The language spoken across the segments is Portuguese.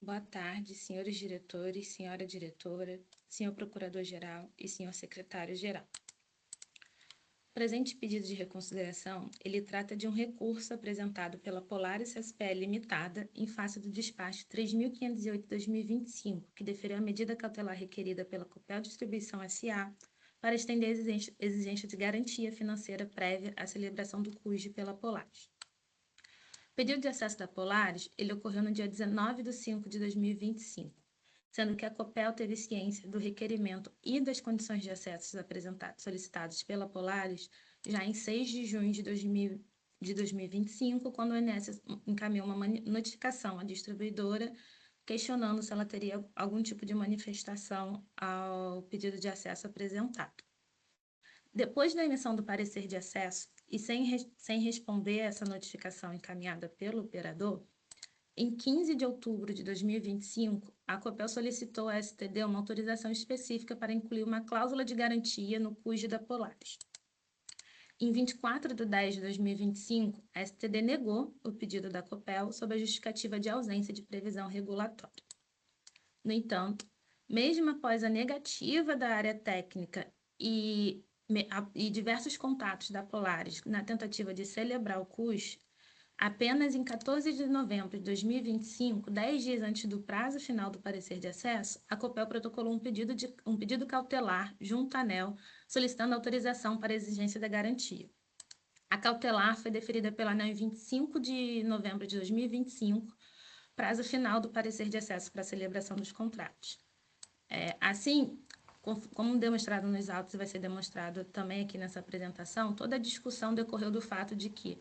Boa tarde, senhores diretores, senhora diretora, senhor procurador-geral e senhor secretário-geral. O presente pedido de reconsideração, ele trata de um recurso apresentado pela Polaris SPL Limitada em face do despacho 3.508/2025, que deferiu a medida cautelar requerida pela Copel Distribuição S.A. para estender a exigência de garantia financeira prévia à celebração do CUJ pela Polaris. O pedido de acesso da Polaris, ele ocorreu no dia 19/5/2025, sendo que a Copel teve ciência do requerimento e das condições de acesso solicitados pela Polaris já em 6 de junho de 2025, quando o ONS encaminhou uma notificação à distribuidora questionando se ela teria algum tipo de manifestação ao pedido de acesso apresentado. Depois da emissão do parecer de acesso e sem responder essa notificação encaminhada pelo operador, em 15 de outubro de 2025, a Copel solicitou à STD uma autorização específica para incluir uma cláusula de garantia no CUJ da Polaris. Em 24/10/2025, a STD negou o pedido da Copel sob a justificativa de ausência de previsão regulatória. No entanto, mesmo após a negativa da área técnica e diversos contatos da Polaris na tentativa de celebrar o CUJ, apenas em 14 de novembro de 2025, 10 dias antes do prazo final do parecer de acesso, a Copel protocolou um pedido cautelar junto à ANEEL, solicitando autorização para a exigência da garantia. A cautelar foi deferida pela ANEEL em 25 de novembro de 2025, prazo final do parecer de acesso para a celebração dos contratos. Assim, como demonstrado nos autos e vai ser demonstrado também aqui nessa apresentação, toda a discussão decorreu do fato de que,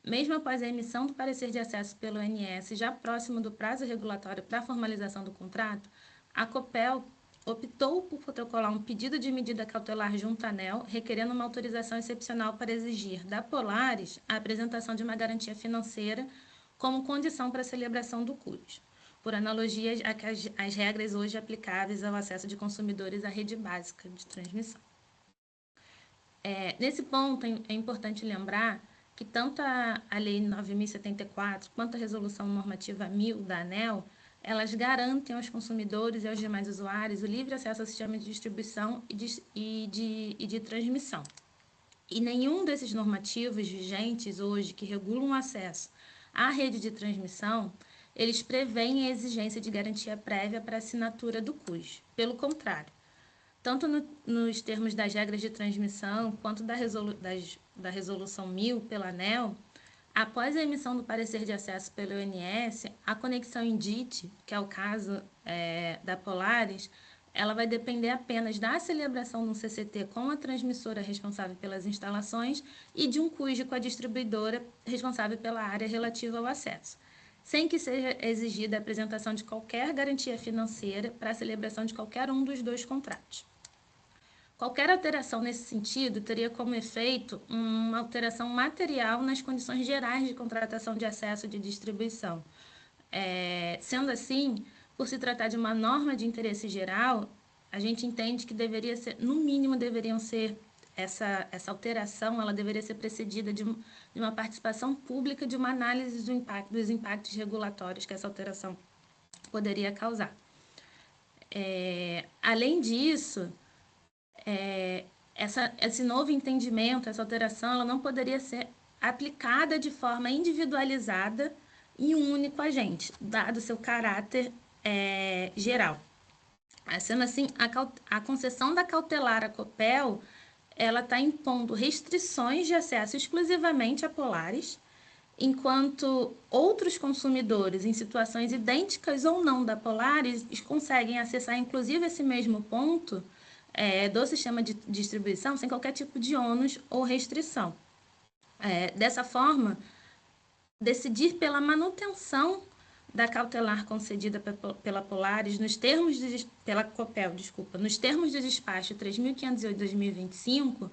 mesmo após a emissão do parecer de acesso pelo ONS, já próximo do prazo regulatório para a formalização do contrato, a Copel optou por protocolar um pedido de medida cautelar junto à ANEEL, requerendo uma autorização excepcional para exigir da Polaris a apresentação de uma garantia financeira como condição para a celebração do CUJ, por analogia às regras hoje aplicáveis ao acesso de consumidores à rede básica de transmissão. Nesse ponto, é importante lembrar que tanto a Lei 9.074 quanto a Resolução Normativa 1000 da ANEEL, elas garantem aos consumidores e aos demais usuários o livre acesso ao sistema de distribuição e de transmissão. E nenhum desses normativos vigentes hoje que regulam o acesso à rede de transmissão, eles prevêem a exigência de garantia prévia para a assinatura do CUJ. Pelo contrário, tanto nos termos das regras de transmissão quanto da Resolução 1000 pela ANEEL, após a emissão do parecer de acesso pelo ONS, a conexão em DIT, que é o caso da Polaris, ela vai depender apenas da celebração de um CCT com a transmissora responsável pelas instalações e de um CUJ com a distribuidora responsável pela área relativa ao acesso, sem que seja exigida a apresentação de qualquer garantia financeira para a celebração de qualquer um dos dois contratos. Qualquer alteração nesse sentido teria como efeito uma alteração material nas condições gerais de contratação de acesso de distribuição. Sendo assim, por se tratar de uma norma de interesse geral, a gente entende que deveria ser, no mínimo, essa alteração ela deveria ser precedida de uma participação pública, de uma análise dos impactos regulatórios que essa alteração poderia causar. Além disso, esse novo entendimento, essa alteração, ela não poderia ser aplicada de forma individualizada em um único agente, dado seu caráter geral. Sendo assim, a concessão da cautelar à Copel, ela está impondo restrições de acesso exclusivamente a Polaris, enquanto outros consumidores em situações idênticas ou não da Polaris conseguem acessar, inclusive, esse mesmo ponto do sistema de distribuição sem qualquer tipo de ônus ou restrição. Dessa forma, decidir pela manutenção da cautelar concedida pela Polaris pela Copel, nos termos do despacho 3.508/2025,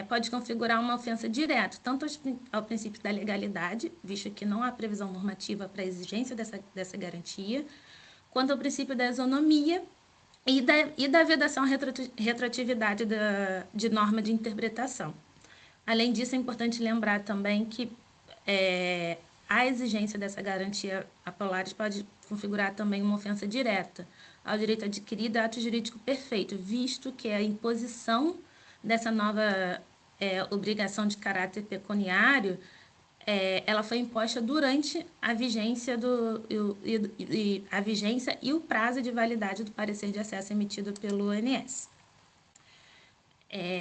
pode configurar uma ofensa direta, tanto ao princípio da legalidade, visto que não há previsão normativa para a exigência dessa garantia, quanto ao princípio da isonomia e da vedação à retroatividade de norma de interpretação. Além disso, é importante lembrar também que a exigência dessa garantia a Polaris pode configurar também uma ofensa direta ao direito adquirido, ato jurídico perfeito, visto que a imposição dessa nova obrigação de caráter pecuniário ela foi imposta durante a vigência a vigência e o prazo de validade do parecer de acesso emitido pelo ONS.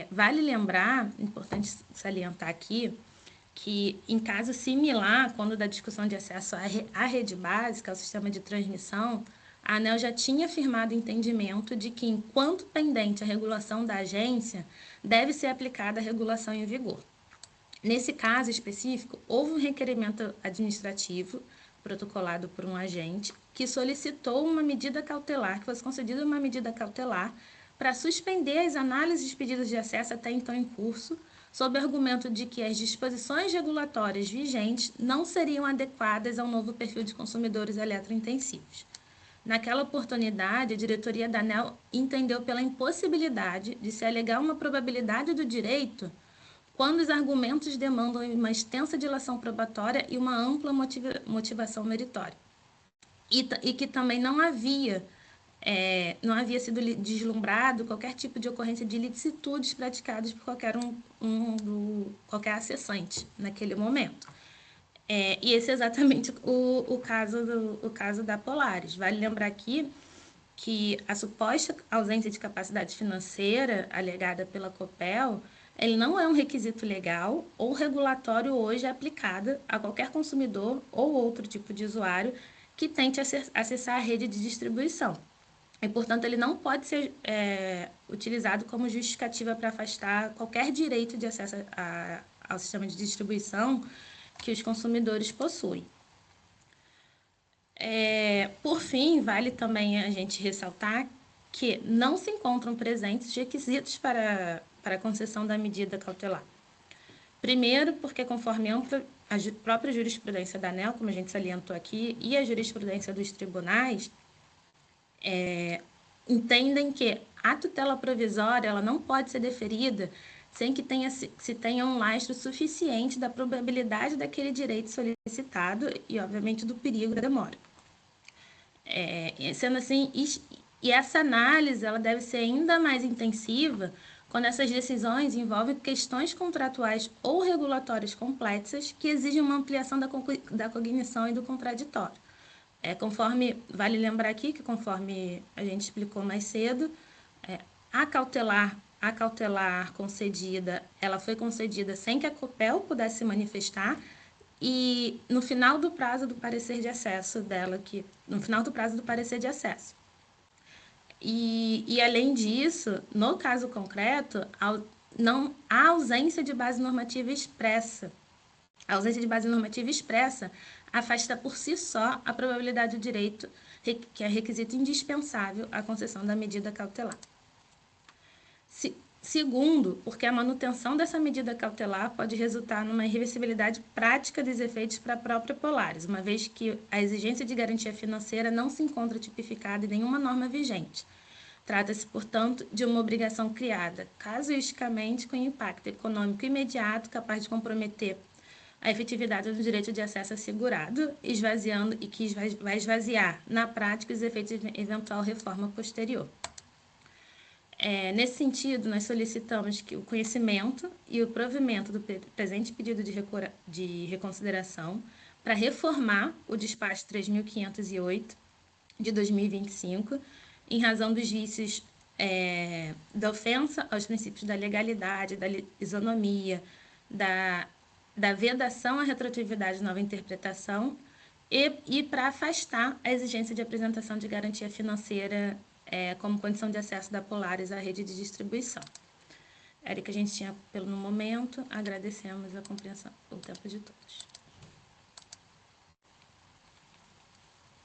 Vale lembrar, importante salientar aqui, que em caso similar, quando da discussão de acesso à rede básica, ao sistema de transmissão, a ANEEL já tinha firmado o entendimento de que, enquanto pendente a regulação da agência, deve ser aplicada a regulação em vigor. Nesse caso específico, houve um requerimento administrativo protocolado por um agente que solicitou uma medida cautelar, que fosse concedida uma medida cautelar para suspender as análises de pedidos de acesso até então em curso, sob o argumento de que as disposições regulatórias vigentes não seriam adequadas ao novo perfil de consumidores eletrointensivos. Naquela oportunidade, a diretoria da ANEEL entendeu pela impossibilidade de se alegar uma probabilidade do direito quando os argumentos demandam uma extensa dilação probatória e uma ampla motivação meritória. E que também não havia sido deslumbrado qualquer tipo de ocorrência de ilicitudes praticadas por qualquer acessante naquele momento. E esse é exatamente o caso da Polaris. Vale lembrar aqui que a suposta ausência de capacidade financeira alegada pela Copel, ele não é um requisito legal ou regulatório hoje aplicado a qualquer consumidor ou outro tipo de usuário que tente acessar a rede de distribuição. E, portanto, ele não pode ser utilizado como justificativa para afastar qualquer direito de acesso ao sistema de distribuição que os consumidores possuem. Por fim, vale também a gente ressaltar que não se encontram presentes requisitos para a concessão da medida cautelar. Primeiro, porque conforme a própria jurisprudência da ANEEL, como a gente salientou aqui, e a jurisprudência dos tribunais, entendem que a tutela provisória ela não pode ser deferida sem que se tenha um lastro suficiente da probabilidade daquele direito solicitado e, obviamente, do perigo da demora. Sendo assim, e essa análise ela deve ser ainda mais intensiva quando essas decisões envolvem questões contratuais ou regulatórias complexas que exigem uma ampliação da cognição e do contraditório. Vale lembrar aqui que, conforme a gente explicou mais cedo, a cautelar concedida, ela foi concedida sem que a Copel pudesse se manifestar e no final do prazo do parecer de acesso dela, no final do prazo do parecer de acesso. E além disso, no caso concreto, não há ausência de base normativa expressa. A ausência de base normativa expressa afasta por si só a probabilidade do direito, que é requisito indispensável à concessão da medida cautelar. Segundo, porque a manutenção dessa medida cautelar pode resultar numa irreversibilidade prática dos efeitos para a própria Polaris, uma vez que a exigência de garantia financeira não se encontra tipificada em nenhuma norma vigente. Trata-se, portanto, de uma obrigação criada casuisticamente com impacto econômico imediato capaz de comprometer a efetividade do direito de acesso assegurado, esvaziando e que vai esvaziar, na prática, os efeitos de eventual reforma posterior. Nesse sentido, nós solicitamos que o conhecimento e o provimento do presente pedido de reconsideração para reformar o despacho 3.508 de 2025, em razão dos vícios da ofensa aos princípios da legalidade, da isonomia, da vedação à retroatividade de nova interpretação e para afastar a exigência de apresentação de garantia financeira como condição de acesso da Polaris à rede de distribuição. Era o que a gente tinha no momento. Agradecemos a compreensão, o tempo de todos.